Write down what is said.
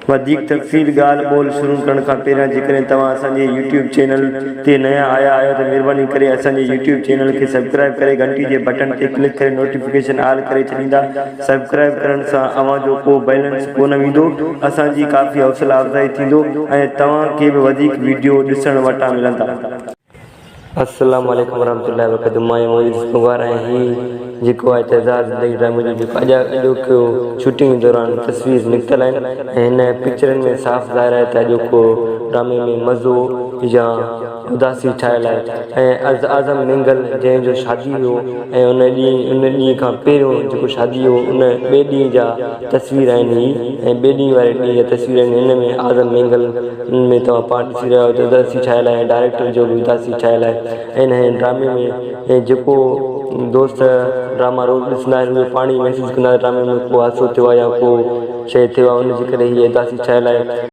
वधिक तफ़सील ॻाल्हि ॿोल शुरू करण खां पहिरियां जेकॾहिं तव्हां असांजे यूट्यूब चैनल ते नया आया आहियो त महिरबानी करे असांजे यूट्यूब चैनल खे सब्सक्राइब करे घंटी जे बटन ते क्लिक करे नोटिफिकेशन ऑल करे छॾींदा। सब्सक्राइब करण सां अव्हांजो को बैलेंस कोन वेंदो, असांजी काफ़ी हौसला अफ़ज़ाई थींदो ऐं तव्हांखे बि वधीक वीडियो ॾिसण वटां मिलंदा। अस्सलाम वालेकुम वरहमतुल्लाहि वबरकातुहू। मां मोइज़ कुंवार ऐं हीउ जेको आहे तेज़ाज़ ज़िंदगी ड्रामे जो जेको अॼोको शूटिंग दौरान तस्वीर निकितल आहिनि ऐं हिन पिक्चरनि में साफ़ ज़ाहिर आहे त अॼोको ड्रामे में मज़ो या उदासी ठाहियल आहे ऐं आज़म मिंगल जंहिंजो शादी हो ऐं उन ॾींहं खां पहिरियों जेको शादी हो उन ॿिए ॾींहं जा तस्वीर आहिनि ही ऐं ॿिए ॾींहं वारे ॾींहं जा तस्वीर आहिनि। हिन में आज़म मिंगल में तव्हां पार्ट ॾिसी रहिया आहियो त उदासी ठाहियल आहे, डायरेक्टर जो बि उदासी ठाहियल आहे ऐं हिन ड्रामे में जेको दोस्त ड्रामा रोज़ ॾिसंदा आहिनि उहे पाणी महसूसु कंदा ड्रामे में को हादसो थियो आहे या को शइ थियो आहे, उनजे करे हीअ उदासी ठहियल आहे।